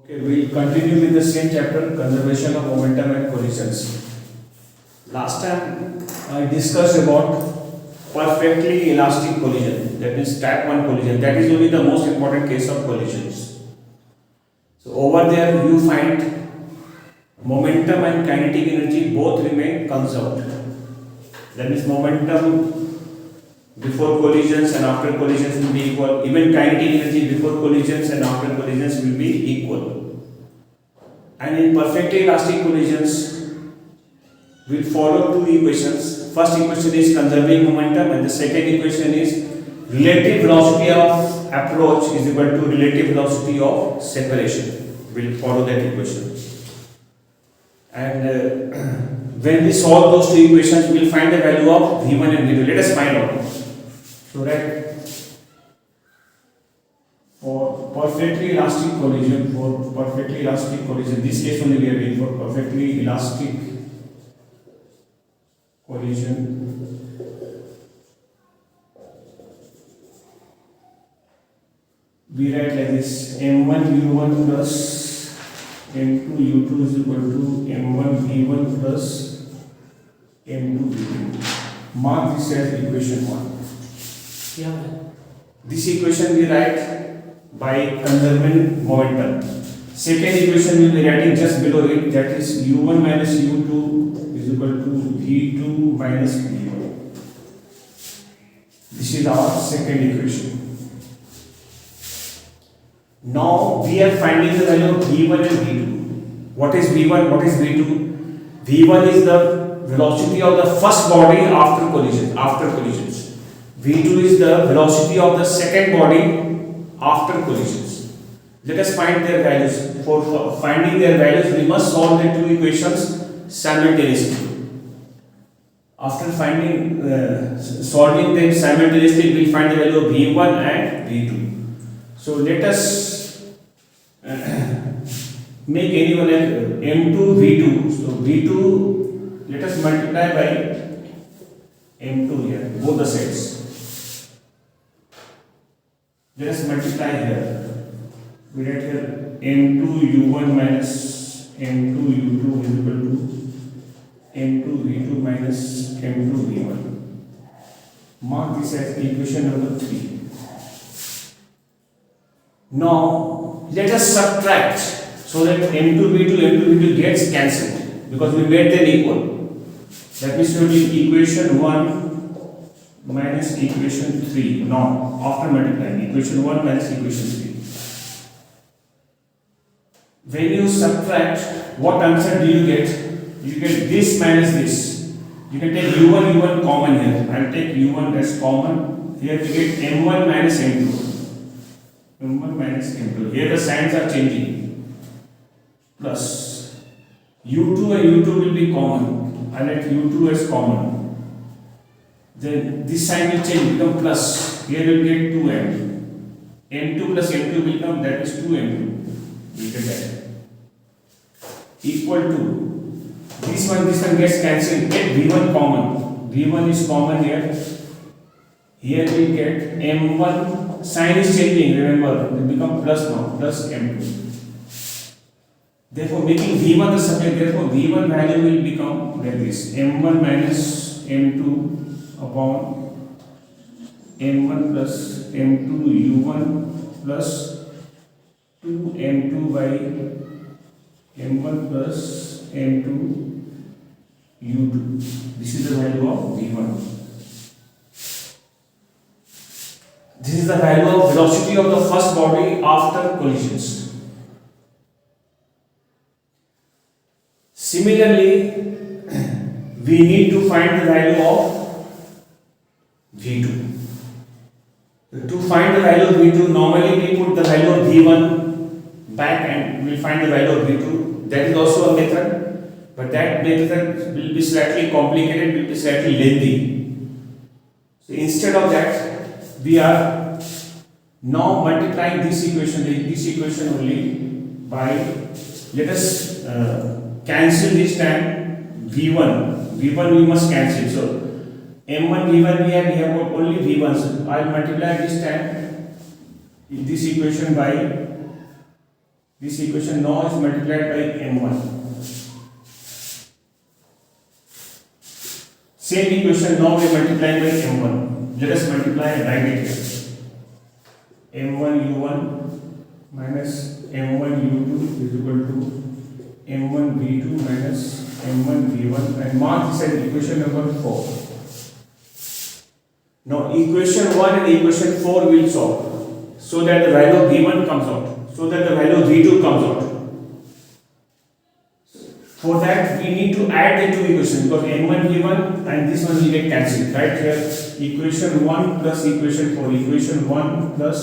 Okay, we'll continue with the same chapter, conservation of momentum and collisions. Last time I discussed about perfectly elastic collision, that means type 1 collision. That is only the most important case of collisions. So over there you find momentum and kinetic energy both remain conserved. That means momentum before collisions and after collisions will be equal. Even kinetic energy before collisions and after collisions will be equal. And in perfectly elastic collisions, we'll follow two equations. First equation is conserving momentum, and the second equation is relative velocity of approach is equal to relative velocity of separation. We'll follow that equation. And when we solve those two equations, we'll find the value of V1 and V2. Let us find out. So that for perfectly elastic collision, this case only we are doing for perfectly elastic collision. We write like this: m1 u1 plus m2 u2 is equal to m1 v1 plus m2 v2. Mark this as equation 1. Yeah. This equation we write by conserving momentum. Second equation we will be writing just below it, that is u1 minus u2 is equal to v2 minus v1. This is our second equation. Now we are finding the value of v1 and v2. What is v1? What is v2? v1 is the velocity of the first body after collisions. v2 is the velocity of the second body after collisions. Let us find their values. For finding their values, we must solve the two equations simultaneously. After solving them simultaneously, we will find the value of v1 and v2. So let us make any one m2 v2. So v2, let us multiply by m2 here, both the sides. Let us multiply here. We write here m2 u1 minus m2 u2 is equal to m2 v2 minus m2 v1. Mark this as equation number 3. Now let us subtract so that m2 v2 gets cancelled because we made them equal. That means it will be equation 1 minus equation 3. Now after multiplying, equation 1 minus equation 3. When you subtract, what answer do you get? You get this minus this. You can take u1 common here. I will take u1 as common. Here we get m1 minus m2. m1 minus m2. Here the signs are changing. Plus u2 and u2 will be common. I let u2 as common. Then this sign will change, become plus. Here we will get 2m. m2 plus m2 will come, that is 2m2. We get that. Equal to this one gets cancelled. Get v1 common. v1 is common here. Here we get m1. Sign is changing. Remember, it will become plus now. Plus m2. Therefore, making v1 the subject. Therefore, v1 value will become like this: m1 minus m2 upon m1 plus m2 u1 plus 2m2 by m1 plus m2 u2. This is the value of v1. This is the value of velocity of the first body after collisions. Similarly, we need to find the value of v2. To find the value of v2, normally we put the value of v1 back and we will find the value of v2. That is also a method, but that method will be slightly complicated, will be slightly lengthy. So instead of that, we are now multiplying this equation only by, let us cancel this time v1 we must cancel. So m1 v1 we have got only v1. So I will multiply this time this equation by This equation now is multiplied by m1. Same equation now we multiply by m1. Let us multiply and write it here. m1 u1 minus m1 u2 is equal to m1 v2 minus m1 v1, and mark this as equation number 4. Now equation 1 and equation 4 will solve so that the value of v1 comes out, so that the value of v2 comes out. For that we need to add the two equations, because m1 v1 and this one will get cancelled. Right here, equation 1 plus equation 4, equation 1 plus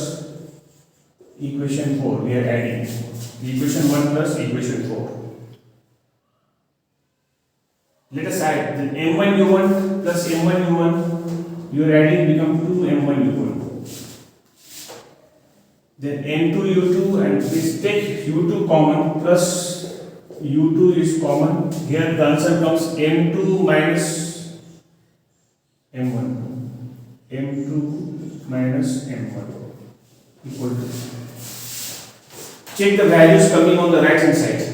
equation 4 we are adding, equation 1 plus equation 4. Let us add, then m1 u1 plus m1 u1 you are adding become 2 m1 u1. Then m2 u2, and please take u2 common, plus u2 is common. Here the answer comes m2 minus m1, m2 minus m1 equal to. Check the values coming on the right hand side.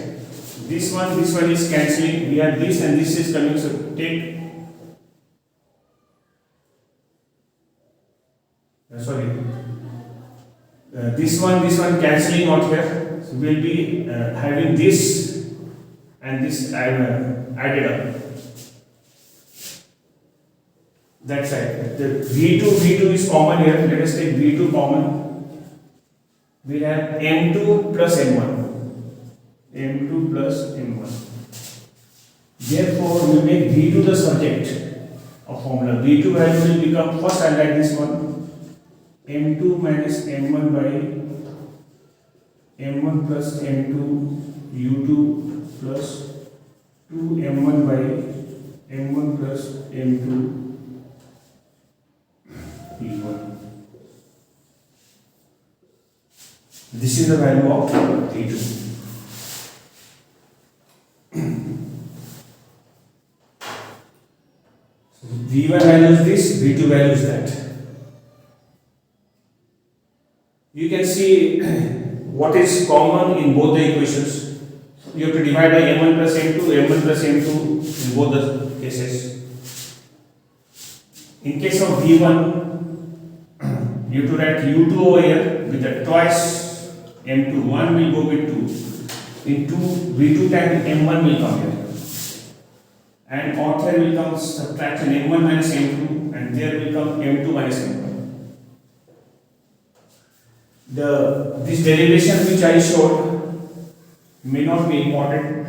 This one is cancelling. We have this and this is coming. So take. This one cancelling out here. So we'll be having this and this added up. That's right. The v2 is common here. Let us take v2 common. We have m2 plus m1. m2 plus m1. Therefore, we make v2 the subject of formula. v2 value will become, first I write this one, m2 minus m1 by m1 plus m2 u2 plus 2 m1 by m1 plus m2 u1. This is the value of v2. v1 value is this, v2 value is that. You can see what is common in both the equations. You have to divide by m1 plus m2 in both the cases. In case of v1, you have to write u2 over here with the twice m2. 1 will go with 2. In 2, v2 times m1 will come here. And out here will come subtraction m1 minus m2, and there will come m2 minus m1. This derivation which I showed may not be important,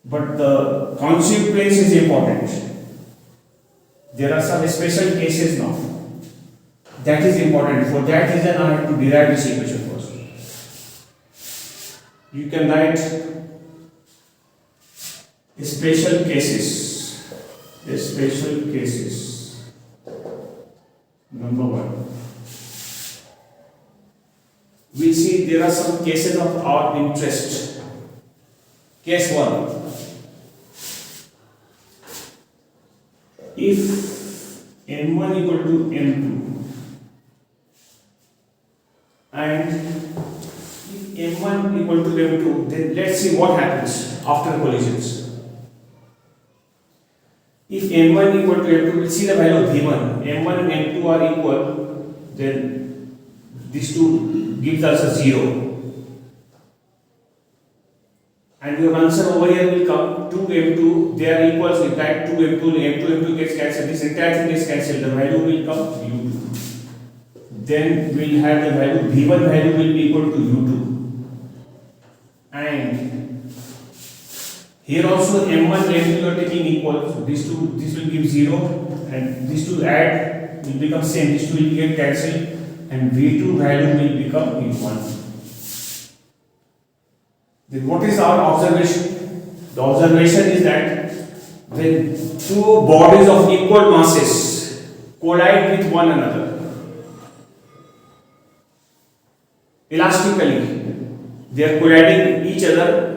but the consequence is important. There are some special cases now. That is important. For that reason, I have to derive this equation first. You can write special cases. Number 1. We'll see there are some cases of our interest. Case 1. If m1 equal to m2 and if m1 equal to m2, then let's see what happens after collisions. If m1 equal to m2, we'll see the value of v1. m1 and m2 are equal, then these two gives us a 0. And your answer over here will come 2m2, they are equals with that 2m2, m2 gets cancelled, this entire thing gets cancelled, the value will come u2. Then we'll have the value, v1 value will be equal to u2. And here also m1 and m2 are taking equal, so this will give 0, and these two add will become same, these two will get cancelled, and v2 value will become u1. Then what is our observation? The observation is that when two bodies of equal masses collide with one another elastically, they are colliding each other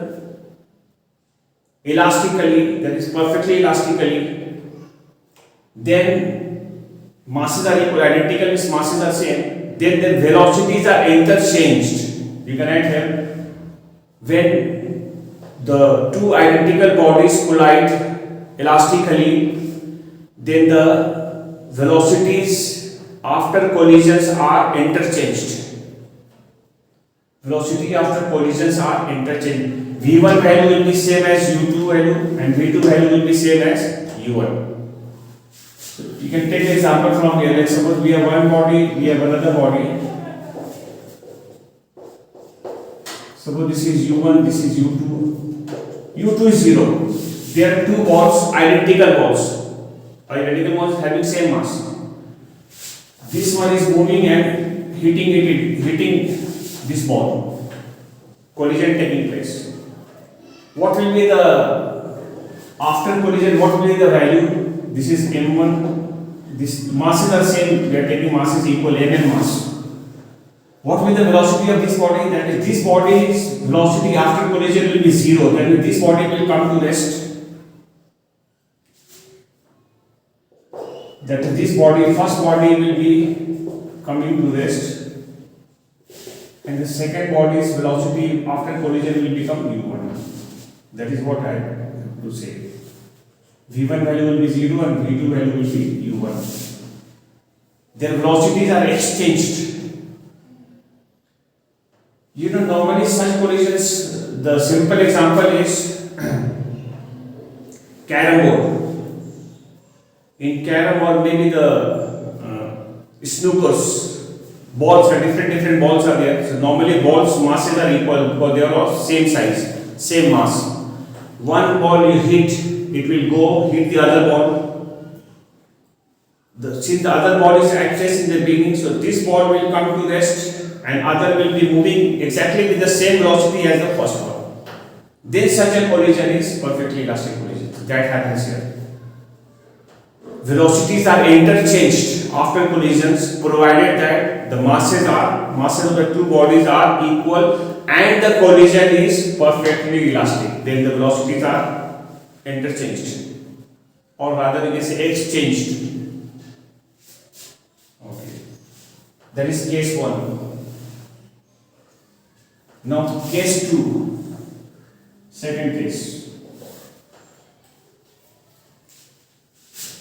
elastically, that is perfectly elastically, then masses are equal, identical means masses are same, then their velocities are interchanged. You can write here, when the two identical bodies collide elastically, then the velocities after collisions are interchanged. Velocity after collisions are interchanged. V1 value will be same as U2 value and V2 value will be same as U1. So you can take an example from here. Let's suppose we have one body, we have another body. Suppose this is U1, this is U2. U2 is 0. There are two balls, identical balls. Identical balls having same mass. This one is moving and hitting this ball. Collision taking place. What will be the after collision? What will be the value? This is m1. This masses are same. We are taking masses equal m and mass. What will be the velocity of this body? That is, this body's velocity after collision will be 0. That means this body will come to rest. That is, this body, first body will be coming to rest, and the second body's velocity after collision will become u1. That is what I have to say. v1 value will be 0 and v2 value will be u1. Their velocities are exchanged. You know, normally such collisions, the simple example is carrom board. In carrom or maybe the snookers, balls are different balls are there. So normally balls masses are equal because they are of same size, same mass. One ball you hit, it will go hit the other ball. Since the other ball is at rest in the beginning, so this ball will come to rest and other will be moving exactly with the same velocity as the first ball. Then such a collision is perfectly elastic collision. That happens here. Velocities are interchanged after collisions provided that the masses of the two bodies are equal and the collision is perfectly elastic. Then the velocities are interchanged, or rather you can say exchanged. Okay, that is case 1. Now case 2, second case.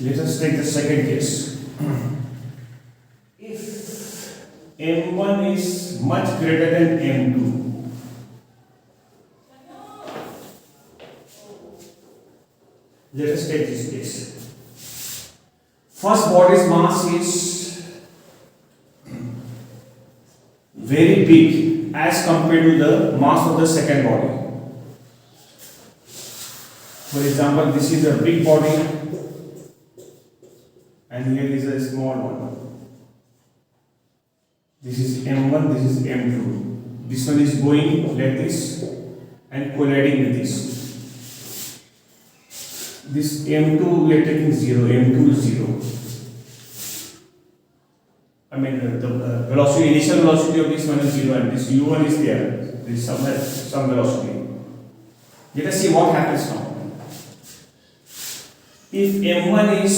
Let us take the second case. If m1 is much greater than m2, let us take this case. First body's mass is very big as compared to the mass of the second body. For example, this is a big body and here is a small one. This is m1, this is m2. This one is going like this and colliding with this. This m2 we are taking 0, m2 is 0. I mean the velocity, initial velocity of this one is 0 and this u1 is there. There is some velocity. Let us see what happens now. If m1 is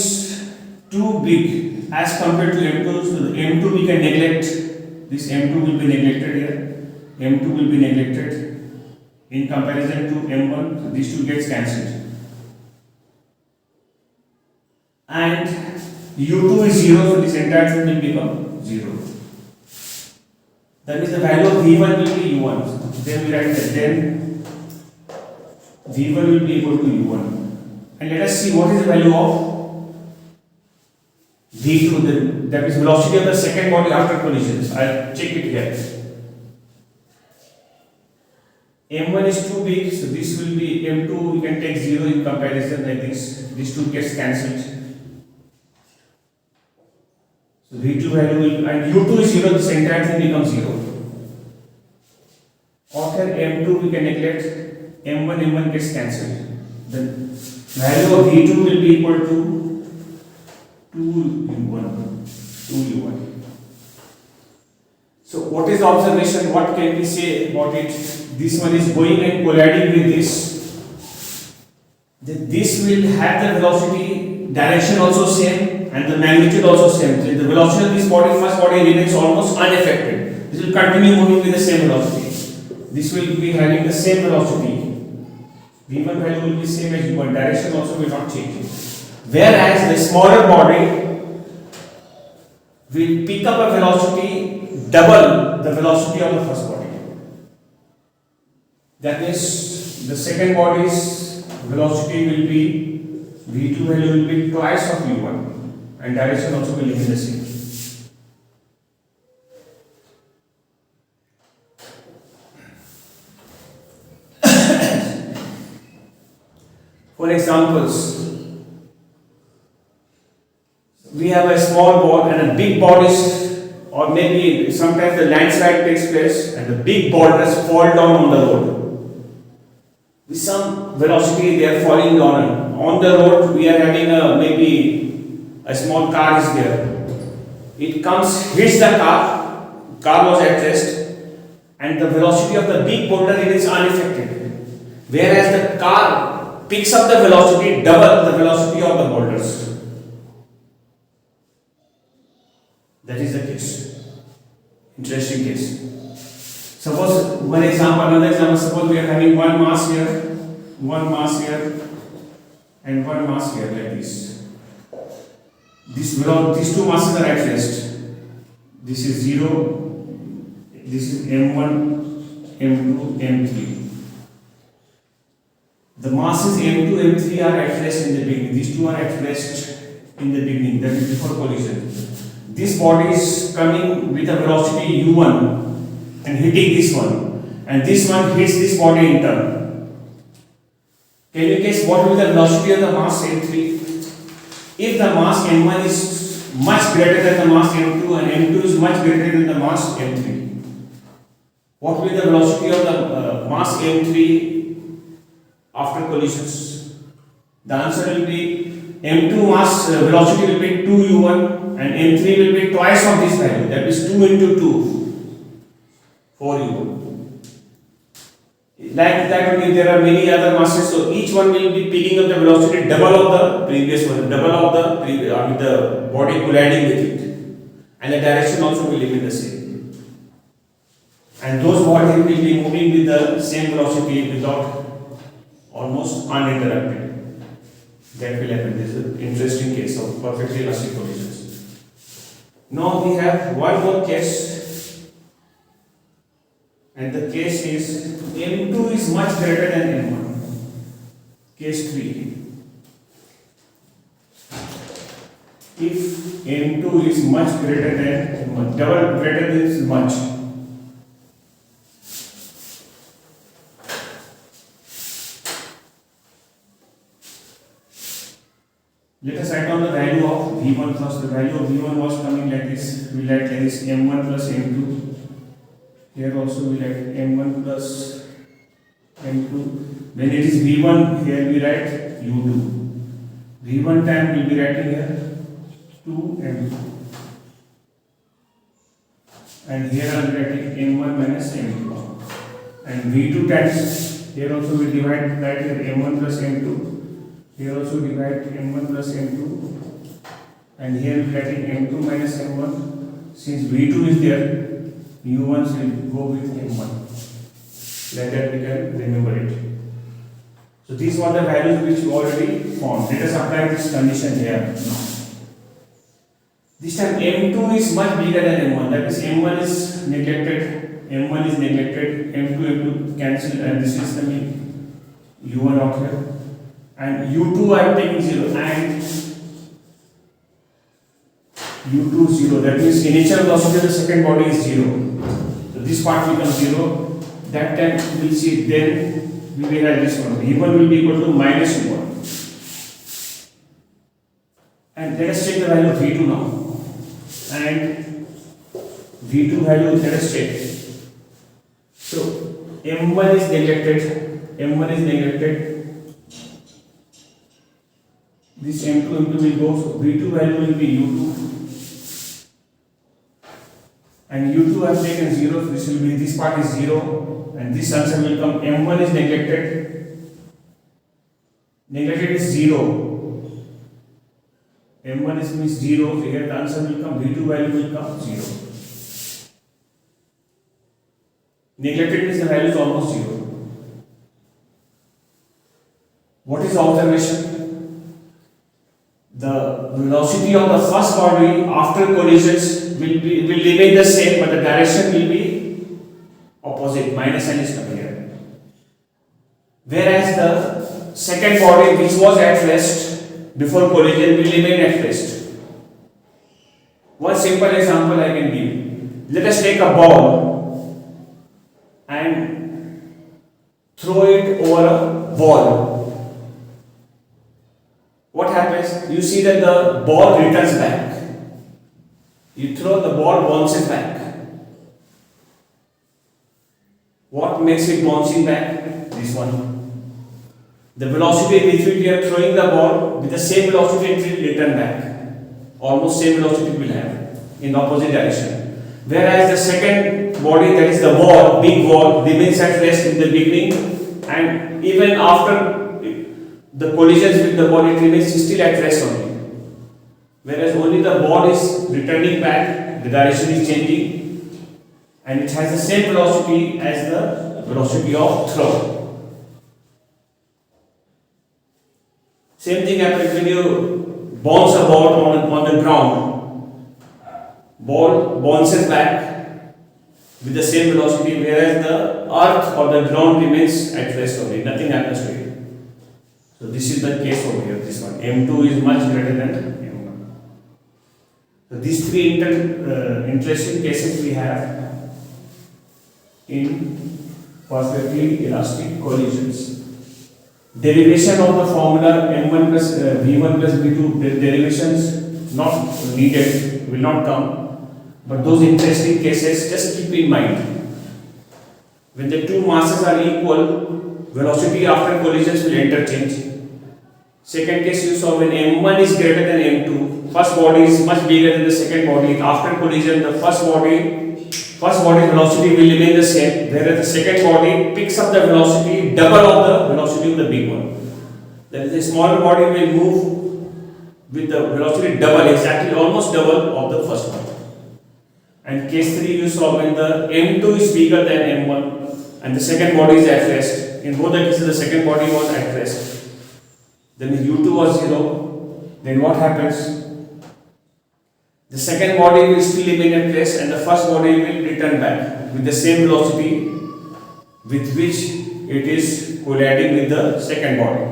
too big as compared to m2, so the m2 we can neglect. This m2 will be neglected here. m2 will be neglected in comparison to m1. So these two gets cancelled. And u2 is 0, so this entire thing will become 0. That means the value of v1 will be u1. Then we write that then v1 will be equal to u1. And let us see what is the value of v2, that is velocity of the second body after collisions. I'll check it here. m1 is too big, so this will be m2, we can take 0 in comparison like this. These two gets cancelled. So v2 value will, and u2 is 0, this entire thing becomes 0. Or here m2 we can neglect, m1 gets cancelled. The value of v2 will be equal to 2u1. So what is the observation? What can we say about it? This one is going and colliding with this. This will have the velocity direction also same and the magnitude also same. The velocity of this body, first body, remains almost unaffected. This will continue moving with the same velocity. this will be having the same velocity. V1 value will be same as U1, direction also will not change. Whereas the smaller body will pick up a velocity double the velocity of the first body. That means the second body's velocity will be, V2 value will be twice of U1 and direction also will remain the same. For examples, we have a small board and a big board is, or maybe sometimes the landslide takes place and the big boulders fall down on the road. With some velocity they are falling down. On the road we are having maybe a small car is there. It comes, hits the car was at rest, and the velocity of the big boulder it is unaffected. Whereas the car picks up the velocity double the velocity of the boulders. That is the case. Interesting case. Suppose one example, another example, suppose we are having one mass here, and one mass here like this. These two masses are at rest. This is 0, this is M1, M2, M3. The masses M2, M3 are at rest in the beginning. These two are at rest in the beginning, that is before collision. This body is coming with a velocity U1 and hitting this one, and this one hits this body in turn. Can you guess what will be the velocity of the mass M3? If the mass M1 is much greater than the mass M2 and M2 is much greater than the mass M3, what will be the velocity of the mass M3 after collisions? The answer will be M2 mass velocity will be 2U1 and M3 will be twice of this value, that is 2 into 2, 4U1. Like that only there are many other masses, so each one will be picking up the velocity double of the previous one, double of the with the body colliding with it, and the direction also will remain the same. And those bodies will be moving with the same velocity without almost uninterrupted. That will happen. This is an interesting case of perfectly elastic collisions. Now we have one more case, and the case is M2 is much greater than M1. Case 3. If M2 is much greater than M1, double greater than is much. Let us write down the value of V1 first. The value of V1 was coming like this. We write like this M1 plus M2. Here also we write M1 plus M2. When it is V1, here we write U2. V1 time we will be writing here 2M2. And here I am writing M1 minus M2. And V2 times, here also we divide right here M1 plus M2. Here also divide M1 plus M2, and here we are writing M2 minus M1. Since V2 is there, U1 will go with M1. Like that we can remember it. So these were the values which we already found. Let us apply this condition here now. This time M2 is much bigger than M1. That is M1 is neglected, M2 cancel, and this is coming U1 out here. And U2 I am taking 0 and U2 0. That means initial velocity of the second body is 0. So this part becomes 0. That time we will see, then we will have this one. V1 will be equal to minus U1. And let us take the value of V2 now. And V2 value let us take. So M1 is neglected. This M2 will go, so V2 value will be U2, and U2 I have taken 0, so this part is 0, and this answer will come. M1 is neglected is 0, M1 is means 0, so here the answer will come, V2 value will come 0. Neglected means the value is almost zero. What is the observation? The velocity of the first body after collisions will remain the same, but the direction will be opposite. Minus sign is coming here. Whereas the second body which was at rest before collision will remain at rest. One simple example I can give. Let us take a ball and throw it over a wall. What happens? You see that the ball returns back. You throw, the ball bounces back. What makes it bouncing back? This one. The velocity with which we are throwing the ball, with the same velocity it will return back. Almost same velocity will have in opposite direction. Whereas the second body, that is the ball, big ball, remains at rest in the beginning, and even after the collisions with the ball, it remains still at rest only. Whereas only the ball is returning back, the direction is changing, and it has the same velocity as the velocity of throw. Same thing happens when you bounce a ball on the ground. Ball bounces back with the same velocity, whereas the earth or the ground remains at rest only. Nothing happens to it. So this is the case over here. This one, M2 is much greater than M1. So these three interesting cases we have in perfectly elastic collisions. Derivation of the formula M1 plus V1 plus V2, the derivations not needed, will not come, but those interesting cases just keep in mind. When the two masses are equal, velocity after collisions will interchange. Second case you saw, when M1 is greater than M2, first body is much bigger than the second body. After collision, the first body velocity will remain the same, whereas the second body picks up the velocity double of the velocity of the big one. Then the smaller body will move with the velocity double, exactly almost double of the first one. And case 3 you saw, when the M2 is bigger than M1 and the second body is at rest. In both the cases the second body was at rest. Then U2 was 0. Then what happens? The second body will still remain at rest and the first body will return back with the same velocity with which it is colliding with the second body.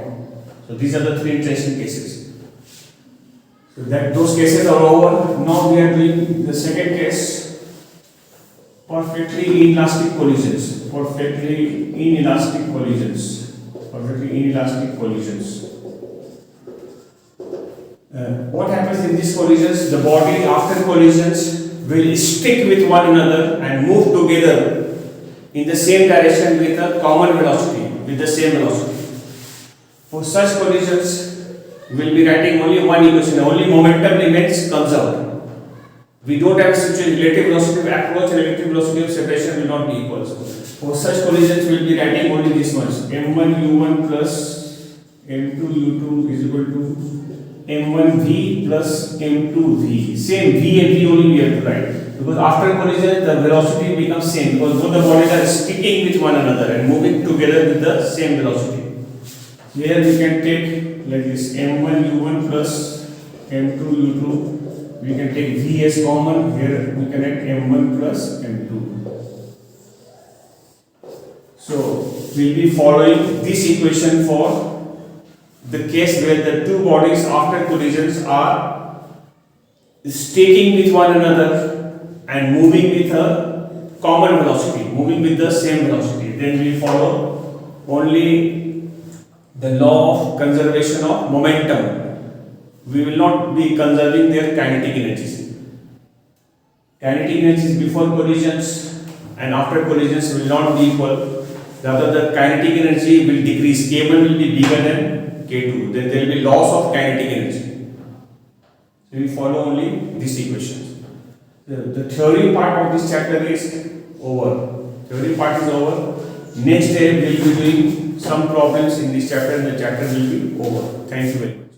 So these are the three interesting cases. So that those cases are over. Now we are doing the second case, perfectly inelastic collisions. Perfectly inelastic collisions. Perfectly inelastic collisions. What happens in these collisions? The body after collisions will stick with one another and move together in the same direction with a common velocity, with the same velocity. For such collisions, we will be writing only one equation, only momentum remains conserved. We don't have such a relative velocity of approach and relative velocity of separation will not be equal. For such collisions, we will be writing only this much: m1 u1 plus m2 u2 is equal to m1v plus m2v. Same v and v only we have to write, because after collision the velocity becomes same, because both the bodies are sticking with one another and moving together with the same velocity. Here we can take like this: m1 u1 plus m2 u2. We can take v as common. Here we can add m1 plus m2. So we'll be following this equation for the case where the two bodies after collisions are sticking with one another and moving with a common velocity, moving with the same velocity. Then we follow only the law of conservation of momentum. We will not be conserving their kinetic energies. Kinetic energies before collisions and after collisions will not be equal. Rather, the kinetic energy will decrease. K1 will be bigger than K2, then there will be loss of kinetic energy. So we follow only this equation. The theory part of this chapter is over. Theory part is over. Next day we will be doing some problems in this chapter and the chapter will be over. Thank you very much.